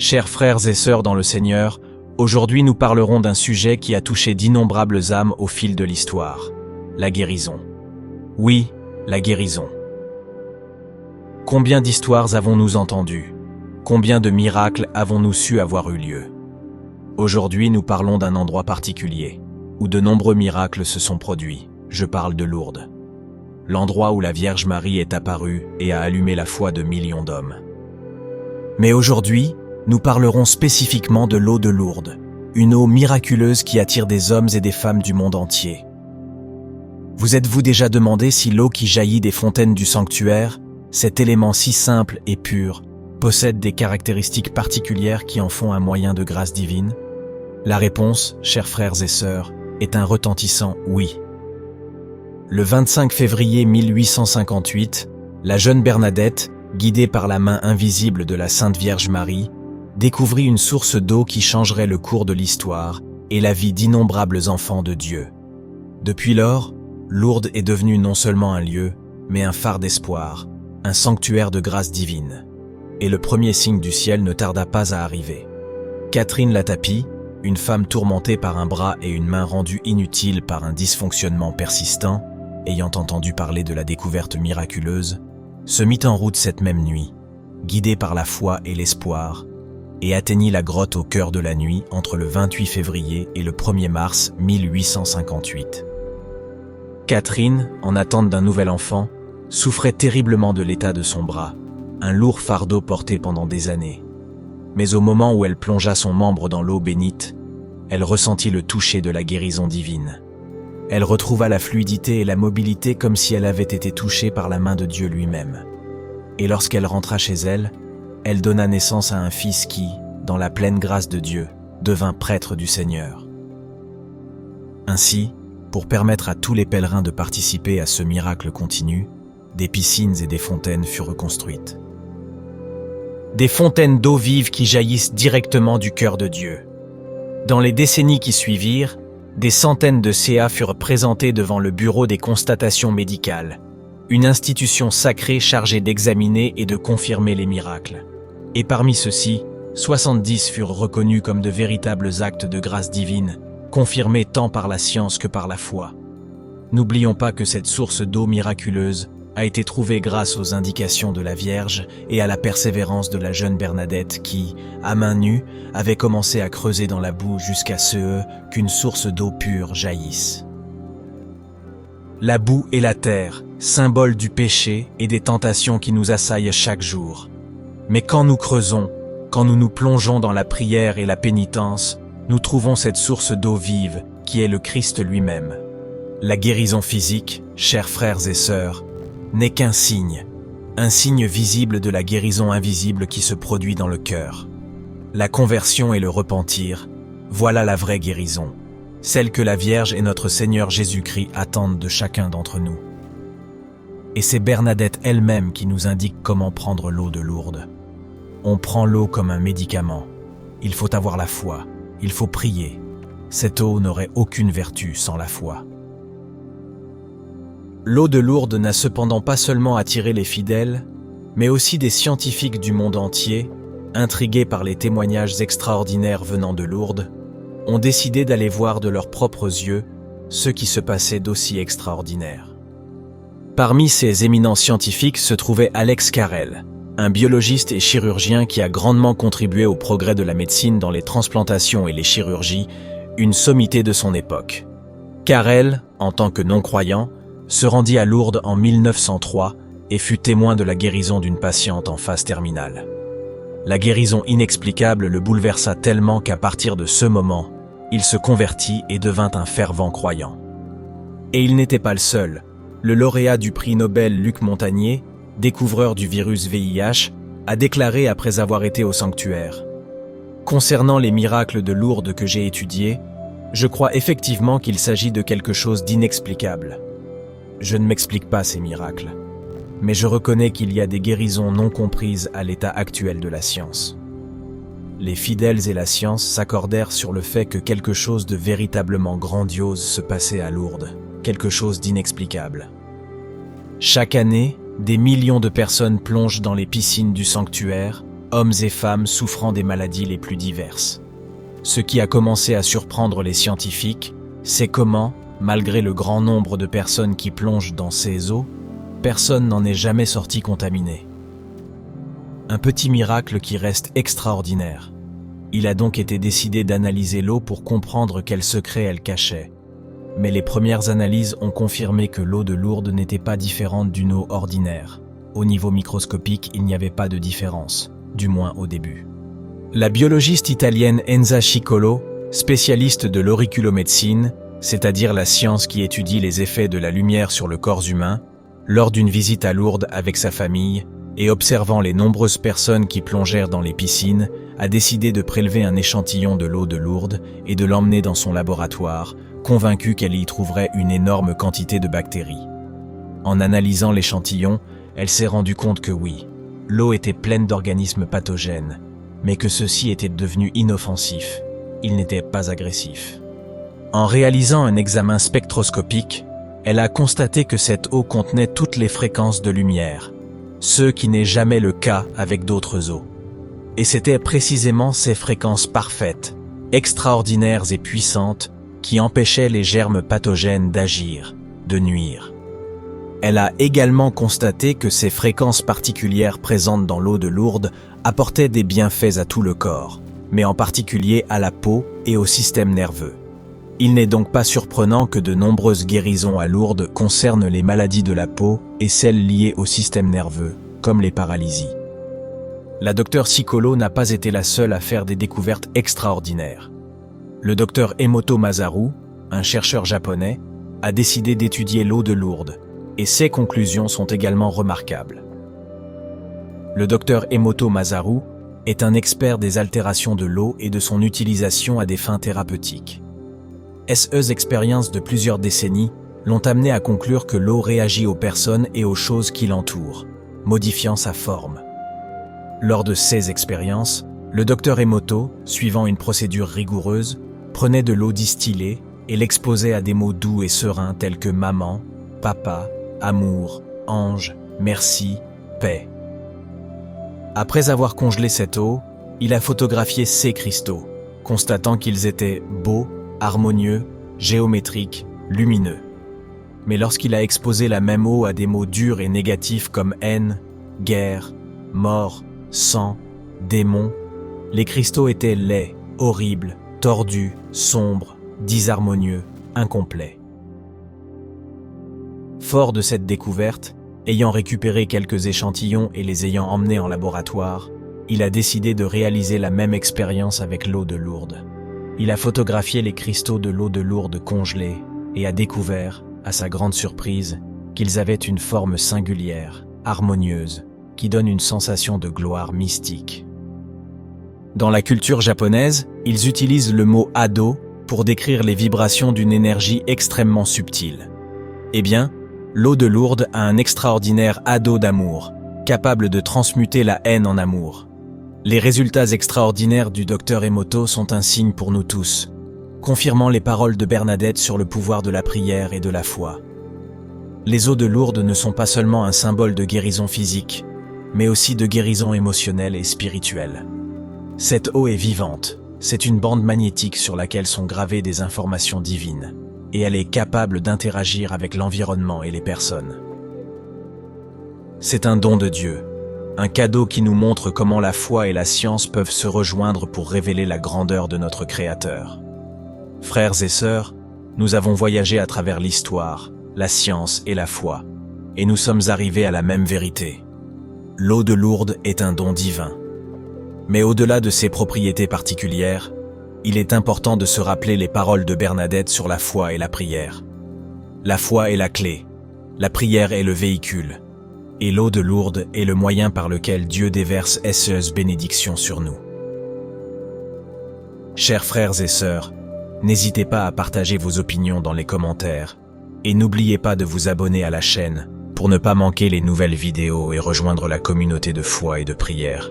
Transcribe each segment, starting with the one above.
Chers frères et sœurs dans le Seigneur, aujourd'hui nous parlerons d'un sujet qui a touché d'innombrables âmes au fil de l'histoire. La guérison. Oui, la guérison. Combien d'histoires avons-nous entendues? Combien de miracles avons-nous su avoir eu lieu? Aujourd'hui nous parlons d'un endroit particulier, où de nombreux miracles se sont produits. Je parle de Lourdes. L'endroit où la Vierge Marie est apparue et a allumé la foi de millions d'hommes. Mais aujourd'hui, nous parlerons spécifiquement de l'eau de Lourdes, une eau miraculeuse qui attire des hommes et des femmes du monde entier. Vous êtes-vous déjà demandé si l'eau qui jaillit des fontaines du sanctuaire, cet élément si simple et pur, possède des caractéristiques particulières qui en font un moyen de grâce divine? La réponse, chers frères et sœurs, est un retentissant oui. Le 25 février 1858, la jeune Bernadette, guidée par la main invisible de la Sainte Vierge Marie, découvrit une source d'eau qui changerait le cours de l'histoire et la vie d'innombrables enfants de Dieu. Depuis lors, Lourdes est devenue non seulement un lieu, mais un phare d'espoir, un sanctuaire de grâce divine. Et le premier signe du ciel ne tarda pas à arriver. Catherine Latapie, une femme tourmentée par un bras et une main rendue inutile par un dysfonctionnement persistant, ayant entendu parler de la découverte miraculeuse, se mit en route cette même nuit, guidée par la foi et l'espoir, et atteignit la grotte au cœur de la nuit entre le 28 février et le 1er mars 1858. Catherine, en attente d'un nouvel enfant, souffrait terriblement de l'état de son bras, un lourd fardeau porté pendant des années. Mais au moment où elle plongea son membre dans l'eau bénite, elle ressentit le toucher de la guérison divine. Elle retrouva la fluidité et la mobilité comme si elle avait été touchée par la main de Dieu lui-même. Et lorsqu'elle rentra chez elle, elle donna naissance à un fils qui, dans la pleine grâce de Dieu, devint prêtre du Seigneur. Ainsi, pour permettre à tous les pèlerins de participer à ce miracle continu, des piscines et des fontaines furent reconstruites. Des fontaines d'eau vive qui jaillissent directement du cœur de Dieu. Dans les décennies qui suivirent, des centaines de CA furent présentés devant le Bureau des constatations médicales, une institution sacrée chargée d'examiner et de confirmer les miracles. Et parmi ceux-ci, 70 furent reconnus comme de véritables actes de grâce divine, confirmés tant par la science que par la foi. N'oublions pas que cette source d'eau miraculeuse a été trouvée grâce aux indications de la Vierge et à la persévérance de la jeune Bernadette qui, à main nue, avait commencé à creuser dans la boue jusqu'à ce qu'une source d'eau pure jaillisse. La boue et la terre, symbole du péché et des tentations qui nous assaillent chaque jour. Mais quand nous creusons, quand nous nous plongeons dans la prière et la pénitence, nous trouvons cette source d'eau vive qui est le Christ lui-même. La guérison physique, chers frères et sœurs, n'est qu'un signe visible de la guérison invisible qui se produit dans le cœur. La conversion et le repentir, voilà la vraie guérison, celle que la Vierge et notre Seigneur Jésus-Christ attendent de chacun d'entre nous. Et c'est Bernadette elle-même qui nous indique comment prendre l'eau de Lourdes. On prend l'eau comme un médicament. Il faut avoir la foi, il faut prier. Cette eau n'aurait aucune vertu sans la foi. L'eau de Lourdes n'a cependant pas seulement attiré les fidèles, mais aussi des scientifiques du monde entier, intrigués par les témoignages extraordinaires venant de Lourdes, ont décidé d'aller voir de leurs propres yeux ce qui se passait d'aussi extraordinaire. Parmi ces éminents scientifiques se trouvait Alex Carrel, un biologiste et chirurgien qui a grandement contribué au progrès de la médecine dans les transplantations et les chirurgies, une sommité de son époque. Carrel, en tant que non-croyant, se rendit à Lourdes en 1903 et fut témoin de la guérison d'une patiente en phase terminale. La guérison inexplicable le bouleversa tellement qu'à partir de ce moment, il se convertit et devint un fervent croyant. Et il n'était pas le seul. Le lauréat du prix Nobel Luc Montagnier, découvreur du virus VIH, a déclaré après avoir été au sanctuaire: « Concernant les miracles de Lourdes que j'ai étudiés, je crois effectivement qu'il s'agit de quelque chose d'inexplicable. Je ne m'explique pas ces miracles, mais je reconnais qu'il y a des guérisons non comprises à l'état actuel de la science. » Les fidèles et la science s'accordèrent sur le fait que quelque chose de véritablement grandiose se passait à Lourdes, quelque chose d'inexplicable. Chaque année, des millions de personnes plongent dans les piscines du sanctuaire, hommes et femmes souffrant des maladies les plus diverses. Ce qui a commencé à surprendre les scientifiques, c'est comment, malgré le grand nombre de personnes qui plongent dans ces eaux, personne n'en est jamais sorti contaminé. Un petit miracle qui reste extraordinaire. Il a donc été décidé d'analyser l'eau pour comprendre quels secrets elle cachait. Mais les premières analyses ont confirmé que l'eau de Lourdes n'était pas différente d'une eau ordinaire. Au niveau microscopique, il n'y avait pas de différence, du moins au début. La biologiste italienne Enza Cicolo, spécialiste de l'auriculomédecine, c'est-à-dire la science qui étudie les effets de la lumière sur le corps humain, lors d'une visite à Lourdes avec sa famille, et observant les nombreuses personnes qui plongèrent dans les piscines, a décidé de prélever un échantillon de l'eau de Lourdes et de l'emmener dans son laboratoire, convaincue qu'elle y trouverait une énorme quantité de bactéries. En analysant l'échantillon, elle s'est rendue compte que oui, l'eau était pleine d'organismes pathogènes, mais que ceux-ci étaient devenus inoffensifs, ils n'étaient pas agressifs. En réalisant un examen spectroscopique, elle a constaté que cette eau contenait toutes les fréquences de lumière, ce qui n'est jamais le cas avec d'autres eaux. Et c'était précisément ces fréquences parfaites, extraordinaires et puissantes qui empêchaient les germes pathogènes d'agir, de nuire. Elle a également constaté que ces fréquences particulières présentes dans l'eau de Lourdes apportaient des bienfaits à tout le corps, mais en particulier à la peau et au système nerveux. Il n'est donc pas surprenant que de nombreuses guérisons à Lourdes concernent les maladies de la peau et celles liées au système nerveux, comme les paralysies. La docteure Cicolo n'a pas été la seule à faire des découvertes extraordinaires. Le docteur Emoto Masaru, un chercheur japonais, a décidé d'étudier l'eau de Lourdes, et ses conclusions sont également remarquables. Le docteur Emoto Masaru est un expert des altérations de l'eau et de son utilisation à des fins thérapeutiques. Ses expériences de plusieurs décennies l'ont amené à conclure que l'eau réagit aux personnes et aux choses qui l'entourent, modifiant sa forme. Lors de ces expériences, le docteur Emoto, suivant une procédure rigoureuse, prenait de l'eau distillée et l'exposait à des mots doux et sereins tels que maman, papa, amour, ange, merci, paix. Après avoir congelé cette eau, il a photographié ces cristaux, constatant qu'ils étaient beaux, harmonieux, géométriques, lumineux. Mais lorsqu'il a exposé la même eau à des mots durs et négatifs comme haine, guerre, mort, sang, démon, les cristaux étaient laids, horribles, tordus, sombres, disharmonieux, incomplets. Fort de cette découverte, ayant récupéré quelques échantillons et les ayant emmenés en laboratoire, il a décidé de réaliser la même expérience avec l'eau de Lourdes. Il a photographié les cristaux de l'eau de Lourdes congelés et a découvert, à sa grande surprise, qu'ils avaient une forme singulière, harmonieuse, qui donne une sensation de gloire mystique. Dans la culture japonaise, ils utilisent le mot Ado pour décrire les vibrations d'une énergie extrêmement subtile. Eh bien, l'eau de Lourdes a un extraordinaire Ado d'amour, capable de transmuter la haine en amour. Les résultats extraordinaires du docteur Emoto sont un signe pour nous tous, confirmant les paroles de Bernadette sur le pouvoir de la prière et de la foi. Les eaux de Lourdes ne sont pas seulement un symbole de guérison physique, mais aussi de guérison émotionnelle et spirituelle. Cette eau est vivante, c'est une bande magnétique sur laquelle sont gravées des informations divines, et elle est capable d'interagir avec l'environnement et les personnes. C'est un don de Dieu, un cadeau qui nous montre comment la foi et la science peuvent se rejoindre pour révéler la grandeur de notre Créateur. Frères et sœurs, nous avons voyagé à travers l'histoire, la science et la foi, et nous sommes arrivés à la même vérité. L'eau de Lourdes est un don divin. Mais au-delà de ses propriétés particulières, il est important de se rappeler les paroles de Bernadette sur la foi et la prière. La foi est la clé, la prière est le véhicule, et l'eau de Lourdes est le moyen par lequel Dieu déverse ses bénédictions sur nous. Chers frères et sœurs, n'hésitez pas à partager vos opinions dans les commentaires, et n'oubliez pas de vous abonner à la chaîne pour ne pas manquer les nouvelles vidéos et rejoindre la communauté de foi et de prière.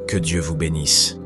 Que Dieu vous bénisse.